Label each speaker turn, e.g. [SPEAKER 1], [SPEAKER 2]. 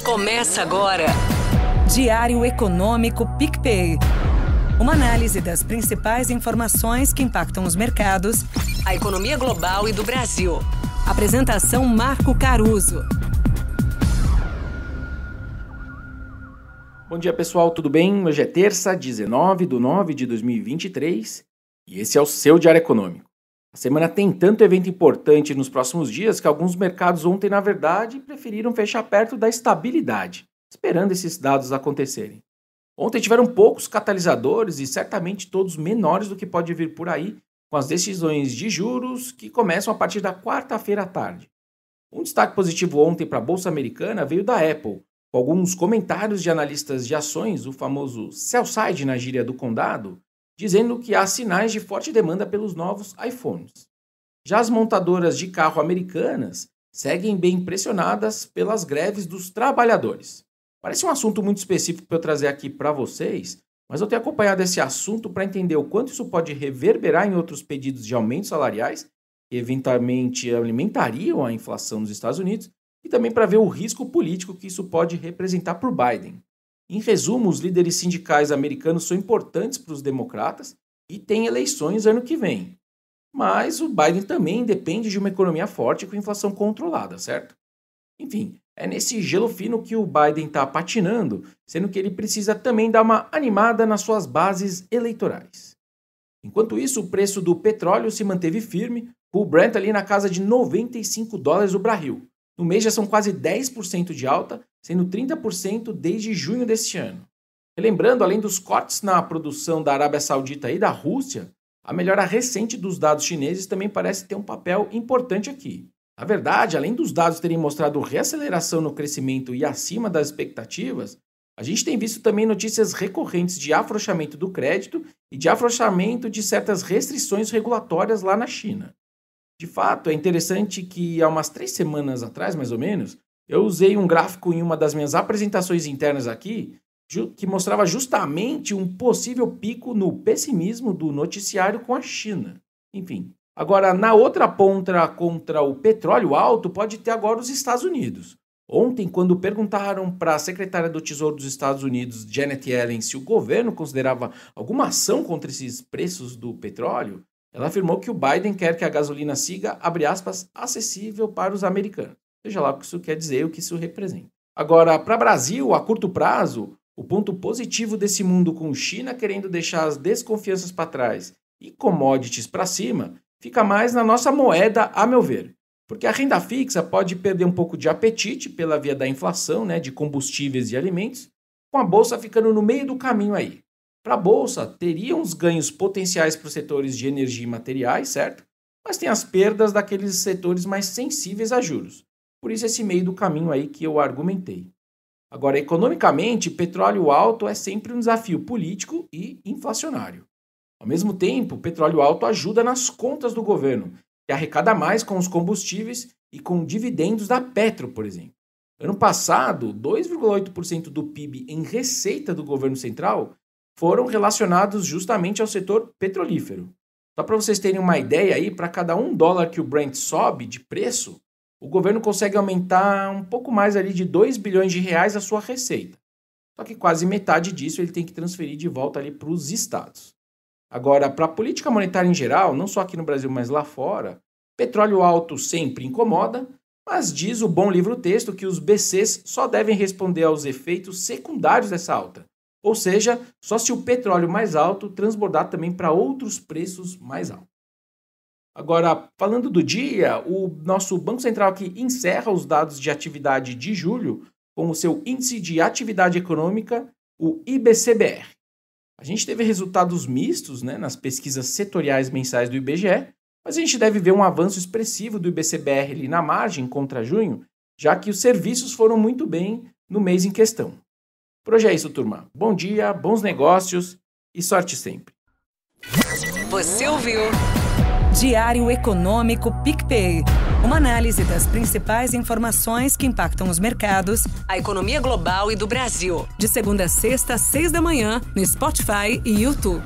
[SPEAKER 1] Começa agora.
[SPEAKER 2] Diário Econômico PicPay. Uma análise das principais informações que impactam os mercados,
[SPEAKER 1] A economia global e do Brasil.
[SPEAKER 2] Apresentação Marco Caruso.
[SPEAKER 3] Bom dia, pessoal, tudo bem? Hoje é terça, 19/9/2023 e esse é o seu Diário Econômico. A semana tem tanto evento importante nos próximos dias que alguns mercados ontem, na verdade, preferiram fechar perto da estabilidade, esperando esses dados acontecerem. Ontem tiveram poucos catalisadores e certamente todos menores do que pode vir por aí, com as decisões de juros que começam a partir da quarta-feira à tarde. Um destaque positivo ontem para a Bolsa Americana veio da Apple, com alguns comentários de analistas de ações, o famoso sell side na gíria do condado, dizendo que há sinais de forte demanda pelos novos iPhones. Já as montadoras de carro americanas seguem bem impressionadas pelas greves dos trabalhadores. Parece um assunto muito específico para eu trazer aqui para vocês, mas eu tenho acompanhado esse assunto para entender o quanto isso pode reverberar em outros pedidos de aumentos salariais, que eventualmente alimentariam a inflação nos Estados Unidos, e também para ver o risco político que isso pode representar por Biden. Em resumo, os líderes sindicais americanos são importantes para os democratas e tem eleições ano que vem. Mas o Biden também depende de uma economia forte com inflação controlada, certo? Enfim, é nesse gelo fino que o Biden está patinando, sendo que ele precisa também dar uma animada nas suas bases eleitorais. Enquanto isso, o preço do petróleo se manteve firme, com o Brent ali na casa de $95 o barril. No mês já são quase 10% de alta, sendo 30% desde junho deste ano. Relembrando, além dos cortes na produção da Arábia Saudita e da Rússia, a melhora recente dos dados chineses também parece ter um papel importante aqui. Na verdade, além dos dados terem mostrado reaceleração no crescimento e acima das expectativas, a gente tem visto também notícias recorrentes de afrouxamento do crédito e de afrouxamento de certas restrições regulatórias lá na China. De fato, é interessante que há umas 3 semanas atrás, mais ou menos, eu usei um gráfico em uma das minhas apresentações internas aqui, que mostrava justamente um possível pico no pessimismo do noticiário com a China. Enfim, agora na outra ponta contra o petróleo alto pode ter agora os Estados Unidos. Ontem, quando perguntaram para a secretária do Tesouro dos Estados Unidos, Janet Yellen, se o governo considerava alguma ação contra esses preços do petróleo, ela afirmou que o Biden quer que a gasolina siga, abre aspas, acessível para os americanos. Seja lá o que isso quer dizer e o que isso representa. Agora, para o Brasil, a curto prazo, o ponto positivo desse mundo com China querendo deixar as desconfianças para trás e commodities para cima, fica mais na nossa moeda, a meu ver. Porque a renda fixa pode perder um pouco de apetite pela via da inflação, de combustíveis e alimentos, com a bolsa ficando no meio do caminho aí. Para a Bolsa, teria uns ganhos potenciais para os setores de energia e materiais, certo? Mas tem as perdas daqueles setores mais sensíveis a juros. Por isso esse meio do caminho aí que eu argumentei. Agora, economicamente, petróleo alto é sempre um desafio político e inflacionário. Ao mesmo tempo, o petróleo alto ajuda nas contas do governo, que arrecada mais com os combustíveis e com dividendos da Petro, por exemplo. Ano passado, 2,8% do PIB em receita do governo central foram relacionados justamente ao setor petrolífero. Só para vocês terem uma ideia aí, para cada $1 que o Brent sobe de preço, o governo consegue aumentar um pouco mais ali de R$2 bilhões a sua receita. Só que quase metade disso ele tem que transferir de volta ali para os estados. Agora, para a política monetária em geral, não só aqui no Brasil, mas lá fora, petróleo alto sempre incomoda, mas diz o bom livro-texto que os BCs só devem responder aos efeitos secundários dessa alta. Ou seja, só se o petróleo mais alto transbordar também para outros preços mais altos. Agora, falando do dia, o nosso Banco Central aqui encerra os dados de atividade de julho com o seu Índice de Atividade Econômica, o IBCBR. A gente teve resultados mistos nas pesquisas setoriais mensais do IBGE, mas a gente deve ver um avanço expressivo do IBCBR ali na margem contra junho, já que os serviços foram muito bem no mês em questão. Por hoje é isso, turma. Bom dia, bons negócios e sorte sempre.
[SPEAKER 1] Você ouviu?
[SPEAKER 2] Diário Econômico PicPay. Uma análise das principais informações que impactam os mercados,
[SPEAKER 1] A economia global e do Brasil.
[SPEAKER 2] de segunda a sexta, às 6 da manhã, no Spotify e YouTube.